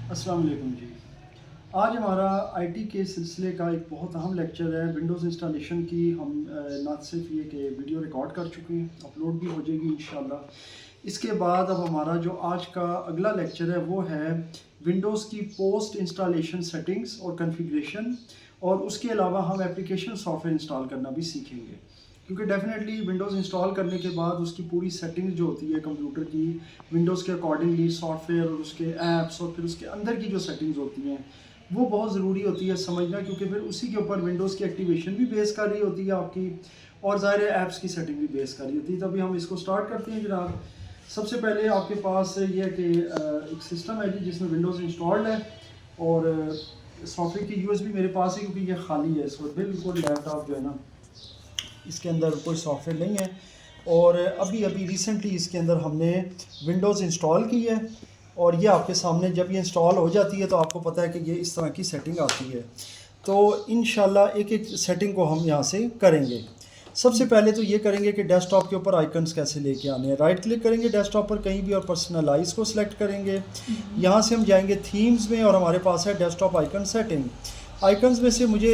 अस्सलाम वालेकुम जी। आज हमारा आईटी के सिलसिले का एक बहुत अहम लेक्चर है। विंडोज़ इंस्टॉलेशन की हम ना सिर्फ ये कि वीडियो रिकॉर्ड कर चुके हैं, अपलोड भी हो जाएगी इंशाल्लाह। इसके बाद अब हमारा जो आज का अगला लेक्चर है वो है विंडोज़ की पोस्ट इंस्टॉलेशन सेटिंग्स और कॉन्फ़िगरेशन, और उसके अलावा हम एप्लीकेशन सॉफ्टवेयर इंस्टॉल करना भी सीखेंगे, क्योंकि डेफिनेटली विंडोज़ इंस्टॉल करने के बाद उसकी पूरी सेटिंग जो होती है कंप्यूटर की, विंडोज़ के अकॉर्डिंगली सॉफ्टवेयर और उसके ऐप्स और फिर उसके अंदर की जो सेटिंग्स होती हैं वो बहुत ज़रूरी होती है समझना, क्योंकि फिर उसी के ऊपर विंडोज़ की एक्टिवेशन भी बेस कर रही होती है आपकी, और ज़ाहिर है ऐप्स की सेटिंग भी बेस कर रही होती है। तभी हम इसको स्टार्ट करते हैं जनाब। सबसे पहले आपके पास ये है कि एक सिस्टम है जी जिसमें विंडोज़ इंस्टॉल्ड है, और सॉफ्टवेयर की यूएसबी मेरे पास है क्योंकि ये खाली है, इसको बिल्कुल लैपटॉप जो है ना इसके अंदर कोई सॉफ्टवेयर नहीं है। और अभी अभी रिसेंटली इसके अंदर हमने विंडोज़ इंस्टॉल की है, और ये आपके सामने जब ये इंस्टॉल हो जाती है तो आपको पता है कि ये इस तरह की सेटिंग आती है। तो इंशाल्लाह एक एक सेटिंग को हम यहाँ से करेंगे। सबसे पहले तो ये करेंगे कि डेस्कटॉप के ऊपर आइकन्स कैसे लेके आने हैं। राइट क्लिक करेंगे डेस्कटॉप पर कहीं भी और पर्सनलाइज को सिलेक्ट करेंगे। यहाँ से हम जाएंगे थीम्स में, और हमारे पास है डेस्कटॉप आइकन सेटिंग। आइकन्स में से मुझे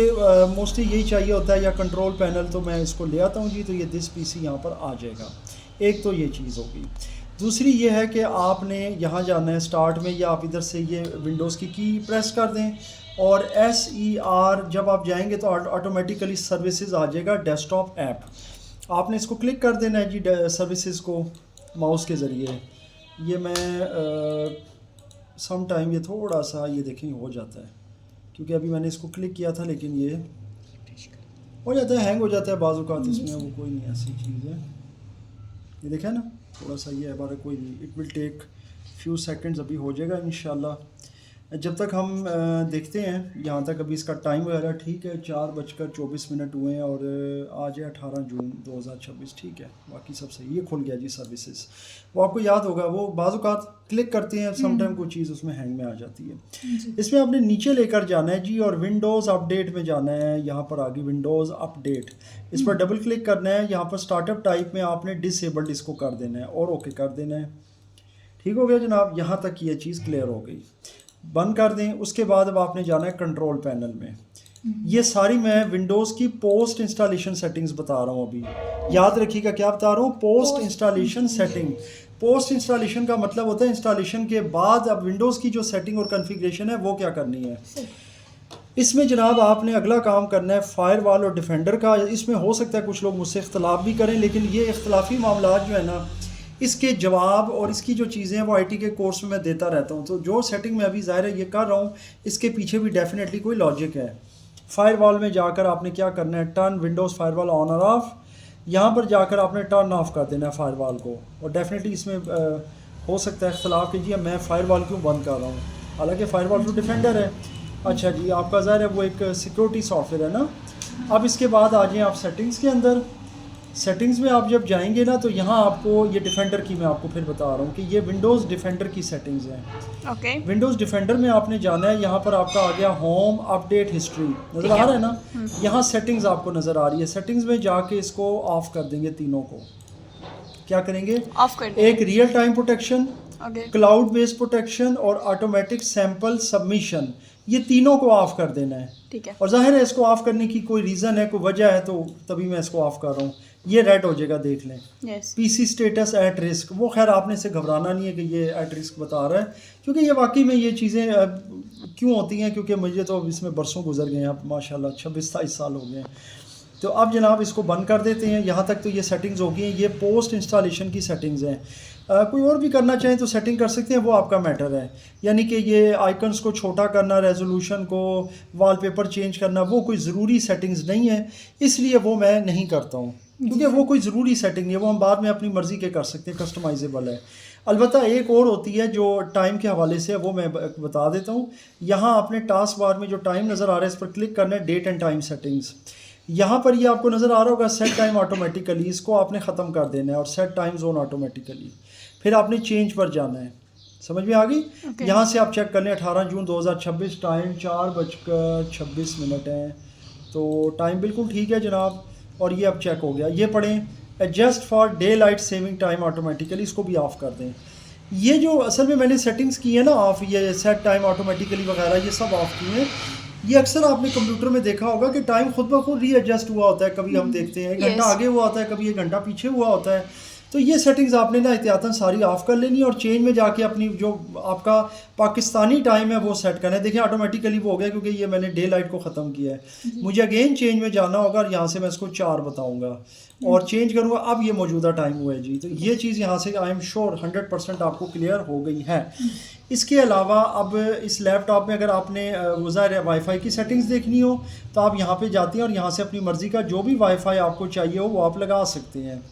मोस्टली यही चाहिए होता है, या कंट्रोल पैनल, तो मैं इसको ले आता हूँ जी, तो ये दिस पीसी यहाँ पर आ जाएगा। एक तो ये चीज़ होगी। दूसरी ये है कि आपने यहाँ जाना है स्टार्ट में, या आप इधर से ये विंडोज़ की प्रेस कर दें, और SER जब आप जाएंगे तो ऑटोमेटिकली सर्विसेज आ जाएगा डेस्कटॉप ऐप। आपने इसको क्लिक कर देना है जी सर्विसेज को माउस के ज़रिए। ये मैं सम टाइम ये थोड़ा सा ये देखें हो जाता है, क्योंकि अभी मैंने इसको क्लिक किया था, लेकिन ये हो जाता है, हैंग हो जाता है बाज़ औक़ात। इसमें वो कोई नहीं ऐसी चीज़ है, ये देखें ना थोड़ा सा ये है बारे, कोई नहीं, it will take few seconds, अभी हो जाएगा इंशाल्लाह। जब तक हम देखते हैं यहाँ तक, अभी इसका टाइम वगैरह ठीक है, 4:24 हुए हैं, और आज है 18 जून 2026, ठीक है, बाकी सब सही। ये खुल गया जी सर्विसेज। वो आपको याद होगा, वो बाज़ औक़ात क्लिक करते हैं समटाइम कोई चीज़ उसमें हैंग में आ जाती है। इसमें आपने नीचे लेकर जाना है जी, और विंडोज़ अपडेट में जाना है। यहाँ पर आगे विंडोज़ अपडेट, इस पर डबल क्लिक करना है। यहाँ पर स्टार्टअप टाइप में आपने डिसेबल्ड इसको कर देना है और ओके कर देना है। ठीक हो गया जनाब, यहाँ तक ये चीज़ क्लियर हो गई। बंद कर दें। उसके बाद अब आपने जाना है कंट्रोल पैनल में। ये सारी मैं विंडोज़ की पोस्ट इंस्टॉलेशन सेटिंग्स बता रहा हूँ अभी। याद रखिएगा क्या बता रहा हूँ, post installation setting. Post installation का मतलब होता है इंस्टॉलेशन के बाद अब विंडोज़ की जो सेटिंग और कॉन्फ़िगरेशन है वो क्या करनी है। इसमें जनाब आपने अगला काम करना है फायरवॉल और डिफेंडर का। इसमें हो सकता है कुछ लोग मुझसे इख्तलाफ भी करें, लेकिन ये इख्तलाफी मामला जो है ना, इसके जवाब और इसकी जो चीज़ें हैं वो आईटी के कोर्स में मैं देता रहता हूँ। तो जो सेटिंग में अभी ज़ाहिर है ये कर रहा हूँ, इसके पीछे भी डेफिनेटली कोई लॉजिक है। फायरवॉल में जाकर आपने क्या करना है, टर्न विंडोज़ फायरवॉल ऑन और ऑफ। यहाँ पर जाकर आपने टर्न ऑफ कर देना है फायरवॉल को। और डेफिनेटली इसमें हो सकता है इख्तलाफ कीजिए मैं फ़ायरवॉल क्यों बंद कर रहा हूँ, हालांकि फ़ायरवॉल तो डिफेंडर है। अच्छा जी, आपका ज़ाहिर है वो एक सिक्योरिटी सॉफ्टवेयर है ना। अब इसके बाद आ जाएँ आप सेटिंग्स के अंदर। सेटिंग्स में आप जब जाएंगे ना, तो यहाँ आपको ये डिफेंडर की मैं आपको फिर बता रहा हूँ कि ये विंडोज़ डिफेंडर की सेटिंग्स हैं। ओके। विंडोज़ डिफेंडर में आपने जाना है, यहाँ पर आपका आ गया होम अपडेट हिस्ट्री, नज़र आ रहा है ना। यहाँ सेटिंग्स आपको नज़र आ रही है। सेटिंग्स में जाके इसको ऑफ कर देंगे, तीनों को क्या करेंगे, ऑफ कर देंगे। एक real time protection, okay. Cloud based protection और ऑटोमेटिक सैंपल सबमिशन, ये तीनों को ऑफ कर देना है। ठीक है। और जाहिर है इसको ऑफ करने की कोई रीज़न है, कोई वजह है, तो तभी मैं इसको ऑफ कर रहा हूँ। ये रेड हो जाएगा, देख लें। Yes. PC status at risk, वो खैर आपने से घबराना नहीं है कि ये एट रिस्क बता रहा है, क्योंकि ये वाकई में ये चीज़ें क्यों होती हैं, क्योंकि मुझे तो इसमें बरसों गुजर गए हैं, अब माशाल्लाह 26-27 साल हो गए हैं। तो अब जनाब इसको बंद कर देते हैं। यहाँ तक तो ये सेटिंग्स हो गई हैं, ये पोस्ट इंस्टॉलेशन की सेटिंग्स हैं। कोई और भी करना चाहें तो सेटिंग कर सकते हैं, वो आपका मैटर है। यानी कि ये आइकन्स को छोटा करना, रेजोल्यूशन को, वॉलपेपर चेंज करना, वो कोई ज़रूरी सेटिंग्स नहीं है, इसलिए वो मैं नहीं करता हूँ, क्योंकि वो कोई ज़रूरी सेटिंग नहीं है, वो हम बाद में अपनी मर्ज़ी के कर सकते हैं, कस्टमाइजेबल है। अलबत्ता एक और होती है जो टाइम के हवाले से है, वो मैं बता देता हूँ। यहाँ आपने टास्क बार में जो टाइम नज़र आ रहा है इस पर क्लिक करना है, डेट एंड टाइम सेटिंग्स। यहाँ पर ये आपको नज़र आ रहा होगा सेट टाइम ऑटोमेटिकली, इसको आपने ख़त्म कर देना है, और सेट टाइम जोन ऑटोमेटिकली। फिर आपने चेंज पर जाना है, समझ में आ गई। यहाँ से आप चेक कर लें 18 जून 2026, टाइम 4:26 है, तो टाइम बिल्कुल ठीक है जनाब। और ये अब चेक हो गया। ये पढ़ें adjust for day light saving time automatically, इसको भी ऑफ़ कर दें। ये जो असल में मैंने सेटिंग्स की है ना ऑफ, ये सेट टाइम ऑटोमेटिकली वगैरह ये सब ऑफ किए हैं। ये अक्सर आपने कंप्यूटर में देखा होगा कि टाइम खुद ब खुद रीएडजस्ट हुआ होता है, कभी हम देखते हैं 1 घंटा यस। आगे हुआ होता है, कभी 1 घंटा पीछे हुआ होता है। तो ये सेटिंग्स आपने ना एहतियातन सारी ऑफ कर लेनी और चेंज में जाके अपनी जो आपका पाकिस्तानी टाइम है वो सेट करना है। देखिए ऑटोमेटिकली वो हो गया क्योंकि ये मैंने डे लाइट को ख़त्म किया है। मुझे अगेन चेंज में जाना होगा और यहाँ से मैं इसको 4 बताऊँगा और चेंज करूँगा। अब ये मौजूदा टाइम हुआ है जी, तो ये चीज़ यहाँ से आई एम श्योर 100% आपको क्लियर हो गई है। इसके अलावा अब इस लैपटॉप में अगर आपने ज़ाहिर है वाईफाई की सेटिंग्स देखनी हो तो आप यहाँ पे जाते हैं और यहाँ से अपनी मर्ज़ी का जो भी वाईफाई आपको चाहिए हो वो आप लगा सकते हैं।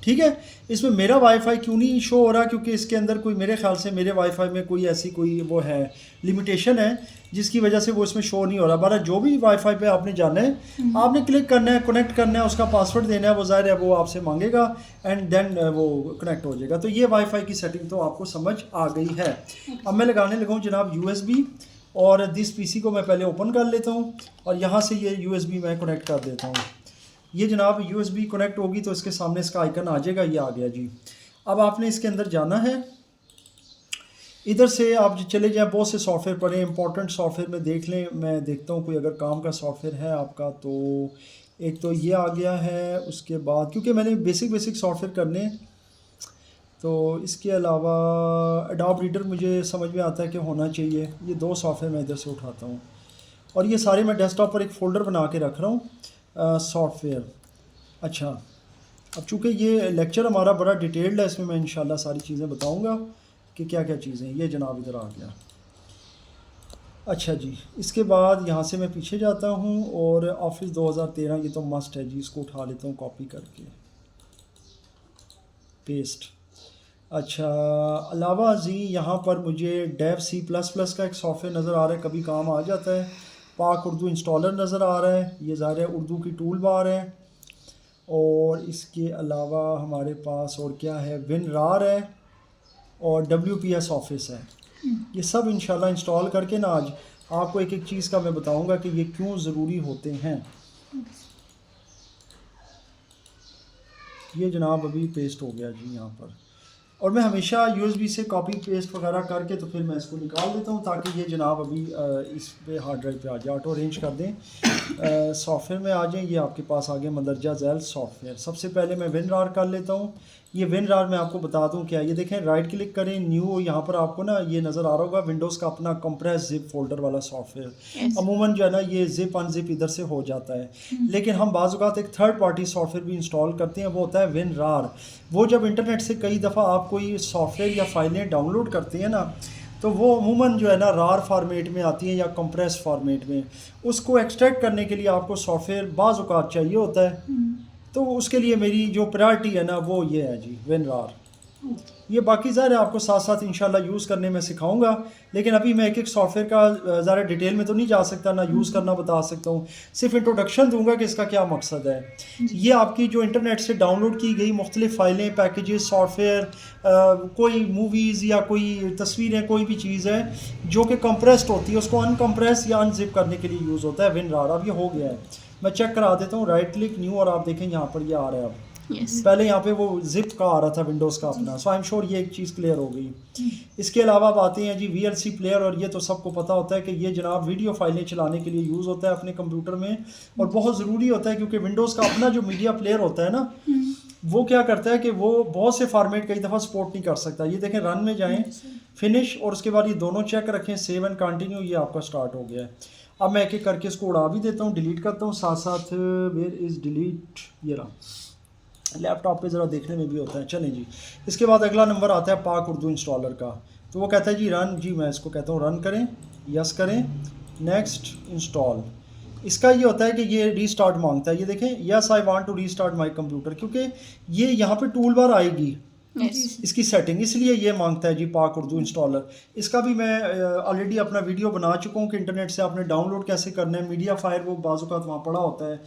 ठीक है, इसमें मेरा वाईफाई क्यों नहीं शो हो रहा, क्योंकि इसके अंदर कोई मेरे ख्याल से मेरे वाईफाई में कोई ऐसी कोई वो है लिमिटेशन है जिसकी वजह से वो इसमें शो नहीं हो रहा। बारह जो भी वाईफाई पे आपने जाना है आपने क्लिक करना है, कनेक्ट करना है, उसका पासवर्ड देना है, वो ज़ाहिर है वो आपसे मांगेगा एंड देन वो कनेक्ट हो जाएगा। तो ये वाईफाई की सेटिंग तो आपको समझ आ गई है। अब मैं लगाने लगा हूँ जनाब USB और दिस PC को मैं पहले ओपन कर लेता हूँ और यहाँ से ये USB मैं कनेक्ट कर देता हूँ। ये जनाब USB कनेक्ट होगी तो इसके सामने इसका आइकन आ जाएगा, ये आ गया जी। अब आपने इसके अंदर जाना है, इधर से आप चले जाएं, बहुत से सॉफ्टवेयर पढ़ें, इंपॉर्टेंट सॉफ्टवेयर में देख लें। मैं देखता हूँ कोई अगर काम का सॉफ्टवेयर है आपका, तो एक तो ये आ गया है। उसके बाद क्योंकि मैंने बेसिक सॉफ्टवेयर करने, तो इसके अलावा एडोब रीडर मुझे समझ में आता है कि होना चाहिए। ये 2 सॉफ्टवेयर मैं इधर से उठाता हूँ और ये सारे मैं डेस्कटॉप पर एक फ़ोल्डर बना के रख रहा हूँ सॉफ्टवेयर। अच्छा, अब चूँकि ये लेक्चर हमारा बड़ा डिटेल्ड है, इसमें मैं इंशाल्लाह सारी चीज़ें बताऊँगा कि क्या क्या चीज़ें। ये जनाब इधर आ गया। अच्छा जी, इसके बाद यहाँ से मैं पीछे जाता हूँ और ऑफिस 2013 ये तो मस्ट है जी, इसको उठा लेता हूँ कॉपी करके पेस्ट। अच्छा, अलावा जी यहाँ पर मुझे डेव C++ का एक सॉफ्टवेयर नज़र आ रहा है, कभी काम आ जाता है। पाक उर्दू इंस्टॉलर नज़र आ रहा है, ये ज़ाहिर है उर्दू की टूल बार है। और इसके अलावा हमारे पास और क्या है, WinRAR है और WPS ऑफिस है। ये सब इंशाल्लाह इंस्टॉल करके ना आज आपको एक एक चीज़ का मैं बताऊंगा कि ये क्यों ज़रूरी होते हैं। ये जनाब अभी पेस्ट हो गया जी यहाँ पर, और मैं हमेशा USB से कॉपी पेस्ट वगैरह करके तो फिर मैं इसको निकाल देता हूँ ताकि ये जनाब अभी इस पे हार्ड ड्राइव पे आ जाए। ऑटो अरेंज कर दें, सॉफ्टवेयर में आ जाए। ये आपके पास आ गया मंदरजा झैल सॉफ्टवेयर। सबसे पहले मैं WinRAR कर लेता हूँ। ये WinRAR मैं आपको बता दूँ क्या, ये देखें राइट क्लिक करें न्यू, यहाँ पर आपको ना ये नज़र आ रहा होगा विंडोज़ का अपना कंप्रेस जिप फोल्डर वाला सॉफ्टवेयर। अमूमन जो है ना ये जिप अनजिप इधर से हो जाता है, लेकिन हम बाज़ औक़ात एक थर्ड पार्टी सॉफ्टवेयर भी इंस्टॉल करते हैं, वो होता है WinRAR। वो जब इंटरनेट से कई दफ़ा आप कोई सॉफ्टवेयर या फाइलें डाउनलोड करते हैं ना, तो वो अमूमन जो है ना रार फॉर्मेट में आती हैं या कंप्रेस फॉर्मेट में। उसको एक्सट्रैक्ट करने के लिए आपको सॉफ्टवेयर बाज़ औक़ात चाहिए होता है, तो उसके लिए मेरी जो प्रायोरिटी है ना वो ये है जी, WinRAR। ये बाकी ज़ाहिर है आपको साथ साथ इंशाल्लाह यूज़ करने में सिखाऊंगा, लेकिन अभी मैं एक एक सॉफ्टवेयर का ज़्यादा डिटेल में तो नहीं जा सकता, ना यूज़ करना बता सकता हूँ, सिर्फ इंट्रोडक्शन दूंगा कि इसका क्या मकसद है। ये आपकी जो इंटरनेट से डाउनलोड की गई मुख्तलिफ़ फ़ाइलें, पैकेजेस, सॉफ्टवेयर, कोई मूवीज़ या कोई तस्वीरें, कोई भी चीज़ है जो कि कंप्रेस्ड होती है, उसको अनकम्प्रेस या अनजिप करने के लिए यूज़ होता है WinRAR। अब ये हो गया है, मैं चेक करा देता हूँ, राइट क्लिक न्यू, और आप देखें यहाँ पर ये आ रहा है। अब पहले यहाँ पे वो जिप का आ रहा था विंडोज़ का अपना, सो आई एम श्योर ये एक चीज़ क्लियर हो गई। इसके अलावा अब आते हैं जी VLC प्लेयर, और ये तो सबको पता होता है कि ये जनाब वीडियो फाइलें चलाने के लिए यूज़ होता है अपने कंप्यूटर में, और बहुत ज़रूरी होता है क्योंकि विंडोज़ का अपना जो मीडिया प्लेयर होता है ना, वो क्या करता है कि वो बहुत से फॉर्मेट कई दफ़ा सपोर्ट नहीं कर सकता। ये देखें, रन में जाएँ, फिनिश, और उसके बाद ये दोनों चेक रखें, सेव एंड कंटिन्यू, ये आपका स्टार्ट हो गया है। अब मैं एक एक करके इसको उड़ा भी देता हूँ, डिलीट करता हूँ साथ साथ। वेयर इज़ डिलीट, ये रहा, लैपटॉप पे ज़रा देखने में भी होता है। चलें जी, इसके बाद अगला नंबर आता है पाक उर्दू इंस्टॉलर का। तो वो कहता है जी रन, जी मैं इसको कहता हूँ रन करें, यस करें, नेक्स्ट, इंस्टॉल। इसका ये होता है कि ये रीस्टार्ट मांगता है। ये देखें, yes I want to restart my computer, क्योंकि ये यहाँ पे टूल बार आएगी इसकी सेटिंग, इसलिए ये मांगता है जी पाक उर्दू इंस्टॉलर। इसका भी मैं ऑलरेडी अपना वीडियो बना चुका हूँ कि इंटरनेट से आपने डाउनलोड कैसे करना है। मीडिया फाइल वो बाज़ औक़ात वहाँ पड़ा होता है,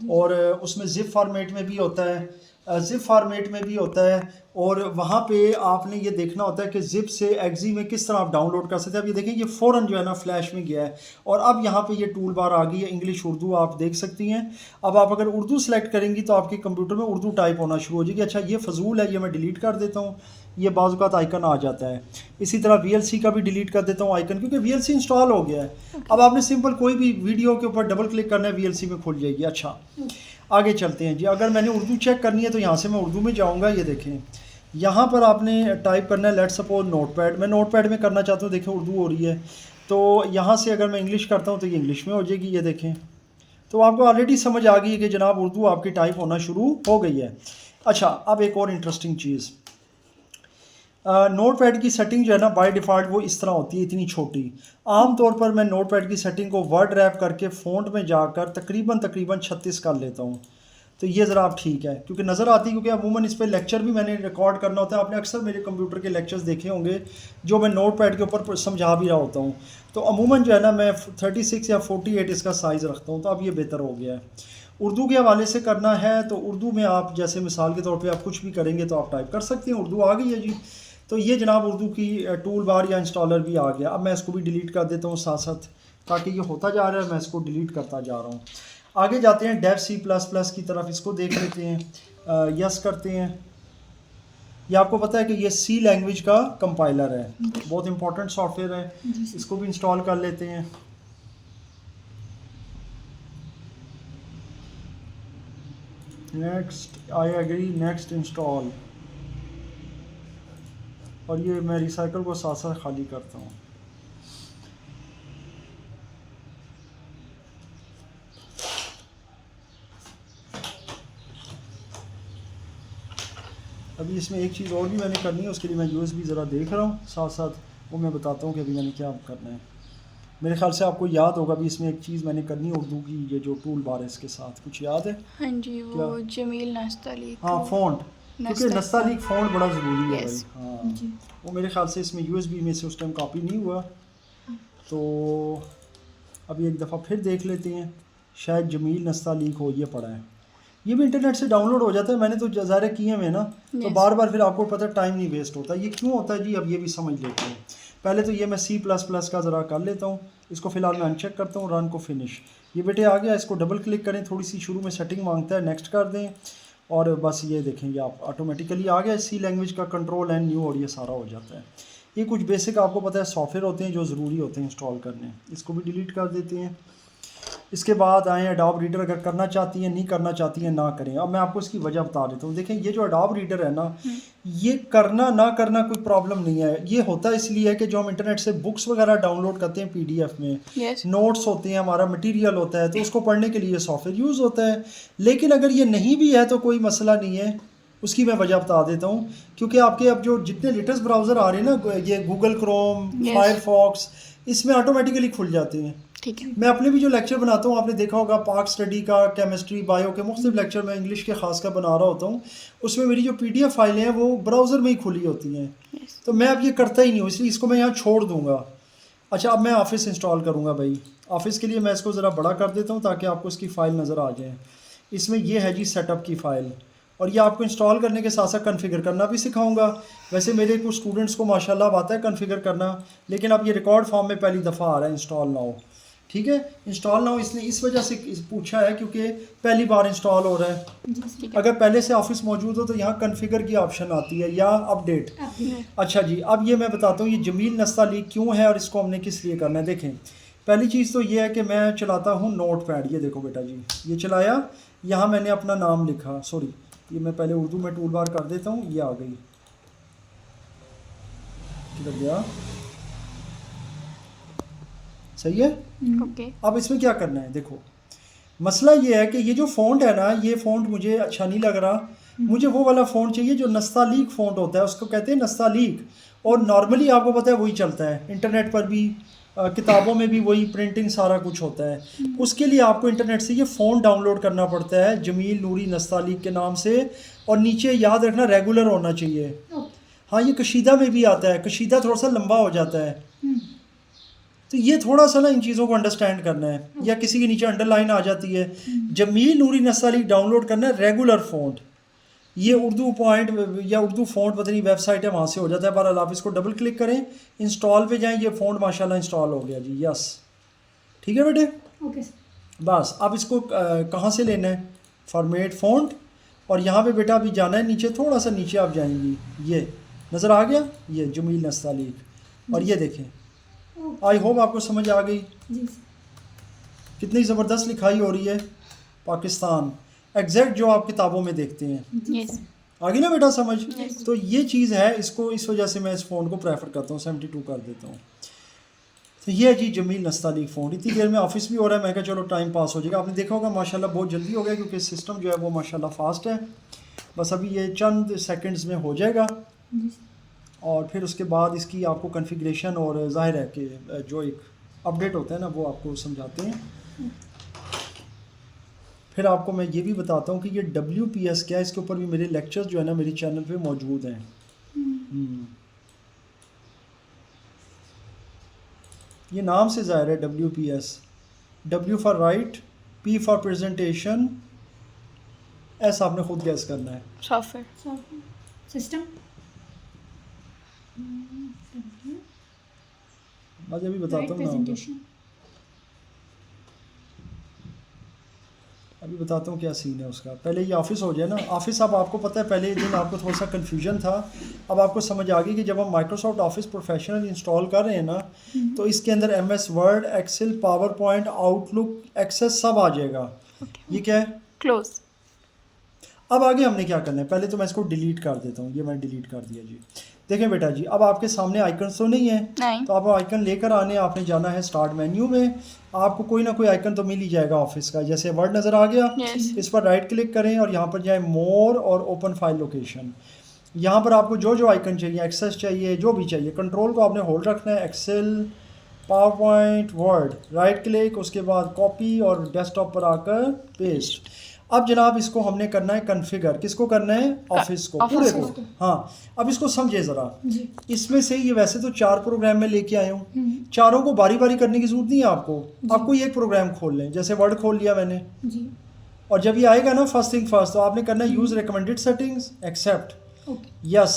और उसमें जिप फॉर्मेट में भी होता है, ज़िप फॉर्मेट में भी होता है, और वहाँ पे आपने ये देखना होता है कि ज़िप से एक्जी में किस तरह आप डाउनलोड कर सकते हैं। अब ये देखें, ये फ़ौरन जो है ना फ्लैश में गया है, और अब यहाँ पे ये टूल बार आ गई है, इंग्लिश उर्दू आप देख सकती हैं। अब आप अगर उर्दू सेलेक्ट करेंगी तो आपके कंप्यूटर में उर्दू टाइप होना शुरू हो जाएगी। अच्छा, ये फजूल है, ये मैं डिलीट कर देता हूँ, ये बाज़ औक़ात आइकन आ जाता है। इसी तरह VLC का भी डिलीट कर देता हूँ आइकन, क्योंकि VLC इंस्टॉल हो गया है। अब आपने सिंपल कोई भी वीडियो के ऊपर डबल क्लिक करना है, VLC में खुल जाएगी। अच्छा, आगे चलते हैं जी। अगर मैंने उर्दू चेक करनी है तो यहाँ से मैं उर्दू में जाऊँगा। ये देखें, यहाँ पर आपने टाइप करना है, लेट्स सपोज नोटपैड। मैं नोटपैड में करना चाहता हूँ, देखें उर्दू हो रही है, तो यहाँ से अगर मैं इंग्लिश करता हूँ तो ये इंग्लिश में हो जाएगी। ये देखें, तो आपको ऑलरेडी समझ आ गई है कि जनाब उर्दू आपकी टाइप होना शुरू हो गई है। अच्छा, अब एक और इंटरेस्टिंग चीज़, नोटपैड की सेटिंग जो है ना बाय डिफ़ॉल्ट वो इस तरह होती है, इतनी छोटी। आम तौर पर मैं नोटपैड की सेटिंग को वर्ड रैप करके फ़ॉन्ट में जाकर तकरीबन 36 कर लेता हूँ। तो ये ज़रा आप ठीक है, क्योंकि नज़र आती है, क्योंकि अमूमन इस पर लेक्चर भी मैंने रिकॉर्ड करना होता है। आपने अक्सर मेरे कंप्यूटर के लेक्चर्स देखे होंगे जो मैं नोटपैड के ऊपर समझा भी रहा होता हूँ। तो अमूमन जो है ना मैं 36 या 48 इसका साइज़ रखता हूँ। तो अब ये बेहतर हो गया है। उर्दू के हवाले से करना है तो उर्दू में आप जैसे मिसाल के तौर पे आप कुछ भी करेंगे तो आप टाइप कर सकते हैं। उर्दू आ गई है जी। तो ये जनाब उर्दू की टूल बार या इंस्टॉलर भी आ गया। अब मैं इसको भी डिलीट कर देता हूँ साथ साथ, ताकि ये होता जा रहा है, मैं इसको डिलीट करता जा रहा हूँ। आगे जाते हैं डेव C++ की तरफ, इसको देख लेते हैं। यस करते हैं। ये आपको पता है कि ये C लैंग्वेज का कंपाइलर है, बहुत इंपॉर्टेंट सॉफ्टवेयर है। इसको भी इंस्टॉल कर लेते हैं। Next, I agree, next install. और ये मैं रिसाइकल को साथ साथ खाली करता हूँ। अभी इसमें एक चीज़ और भी मैंने करनी है, उसके लिए मैं USB ज़रा देख रहा हूँ, साथ साथ वो मैं बताता हूँ कि अभी मैंने क्या करना है। मेरे ख्याल से आपको याद होगा भी इसमें एक चीज़ मैंने करनी है उर्दू की, ये जो टूल बार है इसके साथ, कुछ याद है? हाँ जी, वो जमील नस्तालीक। हाँ, फ़ॉन्ट, क्योंकि नस्तालीक फ़ॉन्ट बड़ा ज़रूरी है भाई। हाँ, वो मेरे ख्याल से इसमें USB में से उस टाइम कॉपी नहीं हुआ। तो अभी एक दफ़ा फिर देख लेते हैं, शायद जमील नस्तालीक हो, ये पड़ा है। ये भी इंटरनेट से डाउनलोड हो जाता है, मैंने तो ज़ाहिर किए हुए ना, तो बार बार फिर आपको पता है टाइम नहीं वेस्ट होता। ये क्यों होता है जी, अब ये भी समझ लेते हैं। पहले तो ये मैं C++ का ज़रा कर लेता हूँ, इसको फ़िलहाल मैं अनचेक करता हूँ, रन को फिनिश। ये बेटे आ गया, इसको डबल क्लिक करें, थोड़ी सी शुरू में सेटिंग मांगता है, नेक्स्ट कर दें, और बस ये देखें, ये आप ऑटोमेटिकली आ गया। C लैंग्वेज का कंट्रोल एंड न्यू और ये सारा हो जाता है। ये कुछ बेसिक आपको पता है सॉफ्टवेयर होते हैं जो ज़रूरी होते हैं इंस्टॉल करने। इसको भी डिलीट कर देते हैं। इसके बाद आए अडोब रीडर, अगर करना चाहती हैं, नहीं करना चाहती हैं, ना करें। अब मैं आपको इसकी वजह बता देता हूँ। देखें, ये जो अडोब रीडर है ना, ये करना ना करना कोई प्रॉब्लम नहीं है। ये होता इसलिए है कि जो हम इंटरनेट से बुक्स वगैरह डाउनलोड करते हैं PDF में, नोट्स होते हैं, हमारा मटेरियल होता है, तो उसको पढ़ने के लिए सॉफ्टवेयर यूज़ होता है। लेकिन अगर ये नहीं भी है तो कोई मसला नहीं है, उसकी मैं वजह बता देता हूँ। क्योंकि आपके अब जो जितने लेटेस्ट ब्राउज़र आ रहे हैं ना, ये गूगल क्रोम, फायरफॉक्स, इसमें ऑटोमेटिकली खुल जाते हैं। ठीक है। मैं अपने भी जो लेक्चर बनाता हूँ, आपने देखा होगा पार्क स्टडी का, केमिस्ट्री, बायो के मुख्तलिफ लेक्चर मैं इंग्लिश के खास का बना रहा होता हूँ, उसमें मेरी जो PDF फाइलें हैं वो ब्राउज़र में ही खुली होती हैं। तो मैं अब ये करता ही नहीं हूँ, इसलिए इसको मैं यहाँ छोड़ दूँगा। अच्छा, अब मैं ऑफिस इंस्टॉल करूँगा भाई। ऑफिस के लिए मैं इसको ज़रा बड़ा कर देता हूँ ताकि आपको इसकी फ़ाइल नज़र आ जाए। इसमें ये है जी सेटअप की फ़ाइल, और ये आपको इंस्टॉल करने के साथ साथ कन्फिगर करना भी सिखाऊंगा। वैसे मेरे कुछ स्टूडेंट्स को माशाल्लाह आता है कन्फिगर करना, लेकिन अब ये रिकॉर्ड फॉर्म में पहली दफ़ा आ रहा है इंस्टॉल नाउ। ठीक है, इंस्टॉल नाउ इसने इस वजह से पूछा है क्योंकि पहली बार इंस्टॉल हो रहा है। अगर पहले से ऑफिस मौजूद हो तो यहाँ कन्फिगर की ऑप्शन आती है या अपडेट। अच्छा जी, अब ये मैं बताता हूँ ये जमील नस्तालीक क्यों है और इसको हमने किस लिए करना है। देखें, पहली चीज़ तो ये है कि मैं चलाता हूँ नोटपैड। ये देखो बेटा जी, ये चलाया, यहाँ मैंने अपना नाम लिखा, सॉरी ये मैं पहले उर्दू में टूल बार कर देता हूँ, ये आ गई, किधर गया, सही है। ओके। अब इसमें क्या करना है, देखो मसला ये है कि ये जो फ़ॉन्ट है ना, ये फ़ॉन्ट मुझे अच्छा नहीं लग रहा। मुझे वो वाला फ़ॉन्ट चाहिए जो नस्तालीक फ़ॉन्ट होता है, उसको कहते हैं नस्तालीक, और नॉर्मली आपको पता है वही चलता है इंटरनेट पर भी, किताबों में भी वही प्रिंटिंग सारा कुछ होता है। उसके लिए आपको इंटरनेट से ये फ़ॉन्ट डाउनलोड करना पड़ता है, जमील नूरी नस्तालीक के नाम से, और नीचे याद रखना रेगुलर होना चाहिए। हाँ, ये कशीदा में भी आता है, कशीदा थोड़ा सा लंबा हो जाता है, तो ये थोड़ा सा ना इन चीज़ों को अंडरस्टैंड करना है। या किसी के नीचे अंडरलाइन आ जाती है। जमील नूरी नस्तालीक डाउनलोड करना है, रेगुलर फ़ॉन्ट। ये उर्दू पॉइंट या उर्दू फ़ॉन्ट पता नहीं वेबसाइट है वहाँ से हो जाता है। बहरहाल आप इसको डबल क्लिक करें, इंस्टॉल पे जाएं, ये फ़ॉन्ट माशाल्लाह इंस्टॉल हो गया जी। यस ठीक है बेटे, ओके बस अब इसको कहाँ से लेना है, फॉर्मेट फ़ॉन्ट, और यहाँ पे बेटा अभी जाना है नीचे, थोड़ा सा नीचे आप जाएंगी, ये नज़र आ गया, ये जमील नस्तालीक, और ये देखें, आई होप आपको समझ आ गई। जी कितनी ज़बरदस्त लिखाई हो रही है, पाकिस्तान एग्जैक्ट जो आप किताबों में देखते हैं। यस आगे ना बेटा समझ। Yes. तो ये चीज़ है, इसको इस वजह से मैं इस फ़ोन को प्रेफर करता हूँ, 72 कर देता हूँ। तो ये है जी जमील नस्तालीक फ़ोन। इतनी देर में ऑफिस भी हो रहा है, मैं कहा चलो टाइम पास हो जाएगा। आपने देखा होगा माशाल्लाह बहुत जल्दी हो गया, क्योंकि सिस्टम जो है वो माशाल्लाह फास्ट है। बस अभी ये चंद सेकंड्स में हो जाएगा, और फिर उसके बाद इसकी आपको कन्फिग्रेशन और ज़ाहिर है कि जो एक अपडेट होता है ना वो आपको समझाते हैं। फिर आपको मैं ये भी बताता हूँ कि ये WPS क्या है, इसके ऊपर भी मेरे लेक्चर्स जो है ना मेरे चैनल पे मौजूद हैं। ये नाम से ज़ाहिर है WPS, W for right, P for presentation, ऐसा आपने खुद गैस करना है। सॉफ्टवेयर सिस्टम मैं अभी बताता हूँ ना, प्रेजेंटेशन अभी बताता हूँ क्या सीन है उसका। पहले ये ऑफिस हो जाए ना, ऑफिस अब आपको पता है पहले दिन आपको थोड़ा सा कन्फ्यूजन था, अब आपको समझ आ गई कि जब हम माइक्रोसॉफ्ट ऑफिस प्रोफेशनल इंस्टॉल कर रहे हैं ना, तो इसके अंदर MS Word, Excel, PowerPoint, Outlook, Access सब आ जाएगा। ये क्या है, क्लोज। अब आगे हमने क्या करना है, पहले तो मैं इसको डिलीट कर देता हूँ, ये मैंने डिलीट कर दिया जी। देखें बेटा जी, अब आपके सामने आइकन तो नहीं है, नहीं। तो आप आइकन लेकर आने, आपने जाना है स्टार्ट मेन्यू में, आपको कोई ना कोई आइकन तो मिल ही जाएगा ऑफिस का। जैसे वर्ड नज़र आ गया, Yes. इस पर राइट क्लिक करें और यहाँ पर जाए मोर और ओपन फाइल लोकेशन। यहाँ पर आपको जो जो आइकन चाहिए, एक्सेस चाहिए, जो भी चाहिए, कंट्रोल को आपने होल्ड रखना है, Excel, PowerPoint, Word, right click, उसके बाद कॉपी और डेस्कटॉप पर आकर पेस्ट। अब जनाब इसको हमने करना है कन्फिगर, किसको करना है, ऑफिस को, पूरे को। हाँ अब इसको समझे ज़रा, जी इसमें से ये वैसे तो 4 प्रोग्राम में लेके आया हूँ, चारों को बारी बारी करने की जरूरत नहीं है आपको कोई एक प्रोग्राम खोल लें। जैसे वर्ड खोल लिया मैंने, जी और जब ये आएगा ना फर्स्ट थिंग फर्स्ट, तो आपने करना है use recommended settings, accept, okay yes.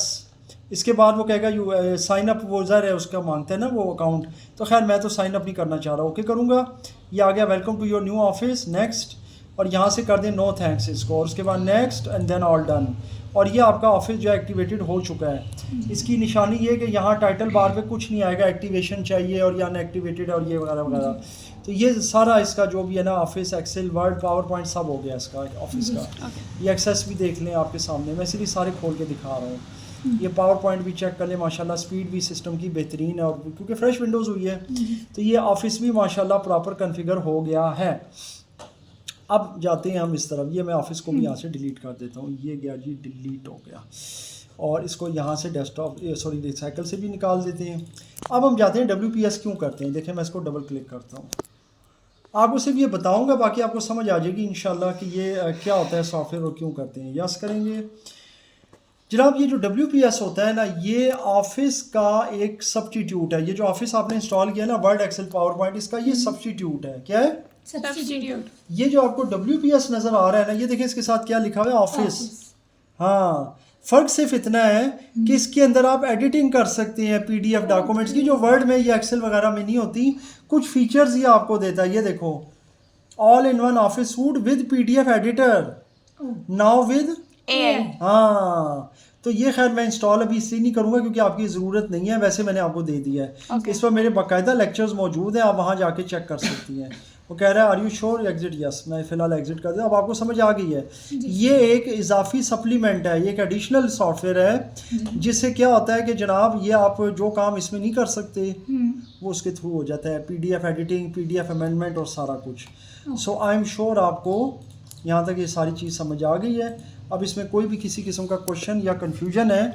इसके बाद वो कहेगा यू साइन अप, वो ज़र है उसका मांगता है ना वो अकाउंट, तो खैर मैं तो साइन अप नहीं करना चाह रहा, ओके करूँगा। ये आ गया welcome to your new office, next, और यहाँ से कर दें नो थैंक्स इसको, और उसके बाद next and then all done. और ये आपका ऑफिस जो एक्टिवेटेड हो चुका है। इसकी निशानी ये है कि यहाँ टाइटल बार पे कुछ नहीं आएगा, एक्टिवेशन चाहिए और या अनएक्टिवेटेड और ये वगैरह वगैरह। तो ये सारा इसका जो भी है ना Office, Excel, Word, PowerPoint सब हो गया इसका ऑफिस का। ये एक्सेस भी देख लें आपके सामने, मैं इसीलिए सारे खोल के दिखा रहा हूँ। ये पावर पॉइंट भी चेक कर लें, माशाल्लाह स्पीड भी सिस्टम की बेहतरीन है, और क्योंकि फ्रेश विंडोज़ हुई है तो ये ऑफिस भी माशाल्लाह प्रॉपर कन्फिगर हो गया है। अब जाते हैं हम इस तरफ, ये मैं ऑफिस को भी यहाँ से डिलीट कर देता हूँ, ये गया जी डिलीट हो गया, और इसको यहाँ से डेस्कटॉप सॉरी रिसाइकल से भी निकाल देते हैं। अब हम जाते हैं WPS क्यों करते हैं, देखें मैं इसको डबल क्लिक करता हूँ, आपको सिर्फ ये बताऊँगा, बाकी आपको समझ आ जाएगी इंशाल्लाह कि ये क्या होता है सॉफ्टवेयर और क्यों करते हैं। यस करेंगे जनाब। ये जो WPS होता है ना, ये ऑफिस का एक सब्स्टिट्यूट है। ये जो ऑफिस आपने इंस्टॉल किया ना, वर्ड, एक्सेल, पावर पॉइंट, इसका ये सब्स्टिट्यूट है। क्या है, सब्स्टिट्यूट। ये जो आपको WPS नज़र आ रहा है ना, ये देखिए इसके साथ क्या लिखा हुआ है, ऑफिस। हाँ, फ़र्क सिर्फ इतना है कि इसके अंदर आप एडिटिंग कर सकते हैं PDF डॉक्यूमेंट्स की, जो वर्ड में या एक्सेल वगैरह में नहीं होती। कुछ फीचर्स ये आपको देता है, ये देखो, all in one office suit with PDF editor, now with AI। हाँ, तो ये खैर मैं इंस्टॉल अभी इसलिए नहीं करूँगा क्योंकि आपकी ज़रूरत नहीं है, वैसे मैंने आपको दे दिया है। इस पर मेरे बाकायदा लेक्चर्स मौजूद हैं, आप वहाँ जाके चेक कर सकती हैं। वो कह रहा है are you sure, exit, yes, मैं फ़िलहाल एग्जिट कर दिया। अब आपको समझ आ गई है, ये एक इजाफी सप्लीमेंट है, ये एक एडिशनल सॉफ्टवेयर है, जिससे क्या होता है कि जनाब ये आप जो काम इसमें नहीं कर सकते वो उसके थ्रू हो जाता है, PDF एडिटिंग, PDF अमेंडमेंट और सारा कुछ। सो आई एम श्योर आपको यहाँ तक ये सारी चीज़ समझ आ गई है। अब इसमें कोई भी किसी किस्म का क्वेश्चन या कन्फ्यूजन है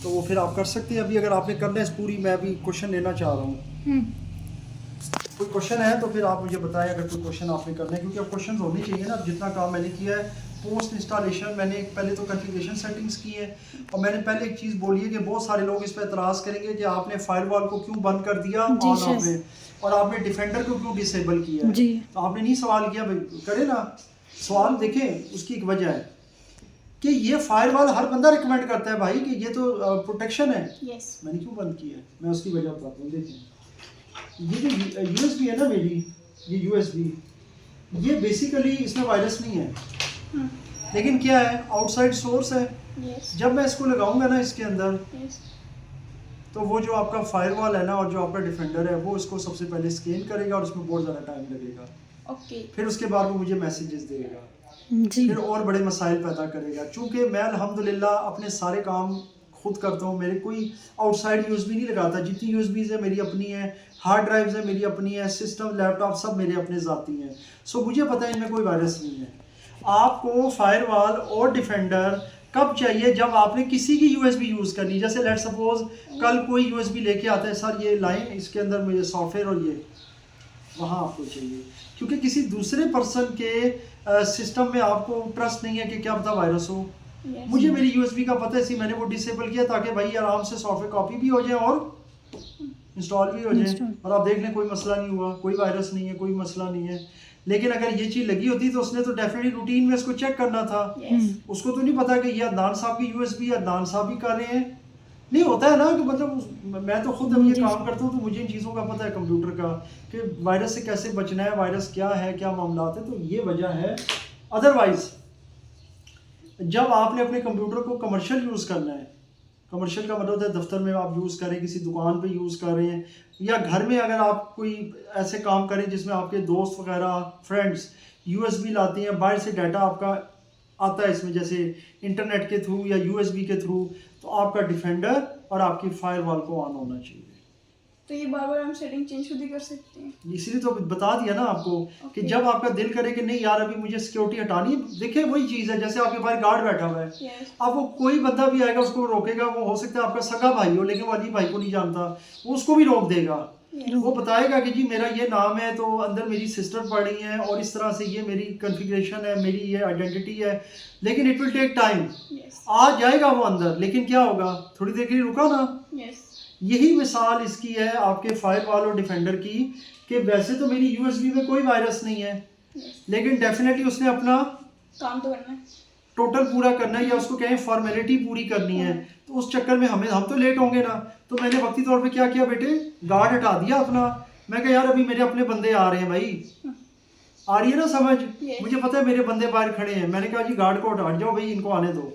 तो वो फिर आप कर सकते हैं। अभी अगर आपने करना है पूरी, मैं अभी क्वेश्चन लेना चाह रहा हूँ, कोई क्वेश्चन है तो फिर आप मुझे बताएं अगर कोई क्वेश्चन आपने करना है, क्योंकि अब क्वेश्चन होने चाहिए ना। जितना काम मैंने किया है पोस्ट इंस्टॉलेशन, मैंने पहले तो कॉन्फ़िगरेशन सेटिंग्स की है, और मैंने पहले एक चीज़ बोली है कि बहुत सारे लोग इस पर एतराज़ करेंगे कि आपने फायरवॉल को क्यों बंद कर दिया ऑन में, और आपने डिफेंडर को क्यों डिसेबल किया है। तो आपने नहीं सवाल किया, भाई करे ना सवाल, देखें उसकी एक वजह है। कि ये फायरवॉल हर बंदा रिकमेंड करता है भाई कि ये तो प्रोटेक्शन है। यस। मैंने क्यों बंद किया है, मैं उसकी वजह बताता हूँ। देखिए ये जो यूएसबी है ना मेरी, ये यूएसबी, ये बेसिकली इसमें वायरस नहीं है, लेकिन क्या है, आउटसाइड सोर्स है। यस। जब मैं इसको लगाऊंगा ना इसके अंदर, यस। तो वो जो आपका फायरवॉल है ना और जो आपका डिफेंडर है वो इसको सबसे पहले स्कैन करेगा और उसमें बहुत ज़्यादा टाइम लगेगा। ओके। फिर उसके बाद वो मुझे मैसेजेस देगा, जी। फिर और बड़े मसाइल पैदा करेगा। चूँकि मैं अल्हम्दुलिल्लाह अपने सारे काम खुद करता हूँ, मेरे कोई आउटसाइड यूएसबी नहीं लगाता। जितनी यूएसबीज़ है मेरी अपनी है, हार्ड ड्राइव्स है मेरी अपनी है, सिस्टम लैपटॉप सब मेरे अपने ज़ाती हैं। सो मुझे पता है इनमें कोई वायरस नहीं है। आपको फायरवॉल और डिफेंडर कब चाहिए, जब आपने किसी की यूएसबी यूज़ करनी। जैसे लेट सपोज कल कोई यूएसबी लेके आता है, सर ये लाइन इसके अंदर मुझे सॉफ्टवेयर और ये, वहाँ आपको चाहिए, क्योंकि किसी दूसरे पर्सन के सिस्टम में आपको ट्रस्ट नहीं है कि क्या पता वायरस हो। मुझे मेरी यूएसबी का पता है, इसी मैंने वो डिसेबल किया ताकि भाई आराम से सॉफ्टवेयर कॉपी भी हो जाए और इंस्टॉल भी हो जाए, और आप देख लें कोई मसला नहीं हुआ, कोई वायरस नहीं है, कोई मसला नहीं है। लेकिन अगर ये चीज़ लगी होती तो उसने तो डेफिनेटली रूटीन में इसको चेक करना था। उसको तो नहीं पता कि ये अदनान साहब की यूएसबी अदनान साहब भी कर रहे हैं। नहीं होता है ना कि मतलब मैं तो खुद अब ये काम करता हूँ तो मुझे इन चीज़ों का पता है कंप्यूटर का, कि वायरस से कैसे बचना है, वायरस क्या है, क्या मामला है। तो ये वजह है। अदरवाइज जब आपने अपने कंप्यूटर को कमर्शियल यूज़ करना है, कमर्शियल का मतलब है दफ्तर में आप यूज़ करें, किसी दुकान पे यूज़ कर रहे हैं, या घर में अगर आप कोई ऐसे काम करें जिसमें आपके दोस्त वगैरह फ्रेंड्स यूएसबी लाते हैं, बाहर से डाटा आपका आता है इसमें, जैसे इंटरनेट के थ्रू या यूएसबी के थ्रू, तो आपका डिफेंडर और आपकी फायरवॉल को ऑन होना चाहिए। तो ये बार बार हम सेटिंग चेंज खुद ही कर सकते हैं। इसीलिए तो बता दिया ना आपको कि जब आपका दिल करे कि नहीं यार अभी मुझे सिक्योरिटी हटानी है, देखिए वही चीज़ है जैसे आपके बाहर गार्ड बैठा हुआ है, Yes. आपको कोई बंदा भी आएगा उसको रोकेगा, वो हो सकता है आपका सगा भाई हो लेकिन वो अली भाई को नहीं जानता, वो उसको भी रोक देगा। वो बताएगा कि जी मेरा ये नाम है, तो अंदर मेरी सिस्टर पड़ी है और इस तरह से ये मेरी कॉन्फ़िगरेशन है, मेरी ये आइडेंटिटी है, लेकिन इट विल टेक टाइम। आ जाएगा वो अंदर, लेकिन क्या होगा, थोड़ी देर के लिए रुका ना। यही मिसाल इसकी है आपके फायरवॉल और डिफेंडर की, कि वैसे तो मेरी यूएसबी में कोई वायरस नहीं है, लेकिन डेफिनेटली उसने अपना काम तो करना है, टोटल पूरा करना है, या उसको कहें फॉर्मेलिटी पूरी करनी है। तो उस चक्कर में हम तो लेट होंगे ना, तो मैंने वक्ती तौर पे क्या किया बेटे, गार्ड हटा दिया अपना। मैं कहा यार अभी मेरे अपने बंदे आ रहे हैं भाई, आ रही है ना समझ, मुझे पता है मेरे बंदे बाहर खड़े हैं, मैंने कहा जी गार्ड को हटा जाओ भाई, इनको आने दो,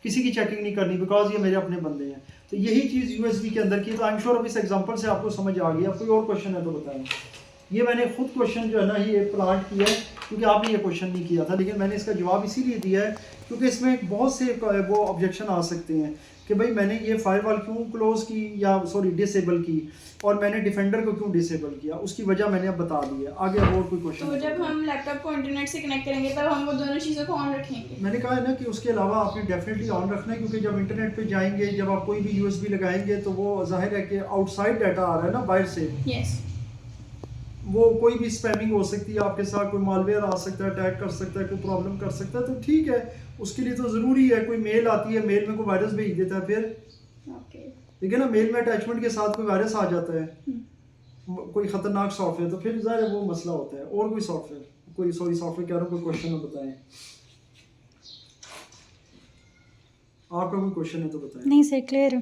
किसी की चेकिंग नहीं करनी, बिकॉज ये मेरे अपने बंदे हैं। तो यही चीज़ यूएसबी के अंदर की। तो आई एम श्योर अब इस एग्जांपल से आपको समझ आ गई। अब कोई और क्वेश्चन है तो बताएं। ये मैंने खुद क्वेश्चन जो है ना ये प्लांट किया है, क्योंकि आपने ये क्वेश्चन नहीं किया था, लेकिन मैंने इसका जवाब इसीलिए दिया है क्योंकि इसमें बहुत से वो ऑब्जेक्शन आ सकते हैं कि भाई मैंने ये फायरवॉल क्यों क्लोज की, या सॉरी डिसेबल की, और मैंने डिफेंडर को क्यों डिसेबल किया, उसकी वजह मैंने अब बता दी है। आगे और कोई क्वेश्चन? तो जब हम लैपटॉप को इंटरनेट से कनेक्ट करेंगे तब हम वो दोनों चीज़ों को ऑन रखेंगे। मैंने कहा है ना कि उसके अलावा आपने डेफिनेटली ऑन रखना है, क्योंकि जब इंटरनेट पे जाएंगे, जब आप कोई भी यूएसबी लगाएंगे तो वो जाहिर है कि आउटसाइड डाटा आ रहा है ना बाहर से। यस। वो कोई भी स्पैमिंग हो सकती है आपके साथ, कोई मालवेयर आ सकता है, अटैक कर सकता है, कोई प्रॉब्लम कर सकता है। तो ठीक है, उसके लिए तो ज़रूरी है, कोई मेल आती है, मेल में कोई वायरस भेज देता है, फिर ठीक है ना, मेल में अटैचमेंट के साथ कोई वायरस आ जाता है, कोई ख़तरनाक सॉफ्टवेयर, तो फिर ज़ाहिर है वो मसला होता है। और कोई सॉफ्टवेयर, कोई सॉफ्टवेयर कह रहा हूँ, कोई क्वेश्चन में बताएं, आपका कोई क्वेश्चन है तो बताएं। नहीं सर, क्लियर है।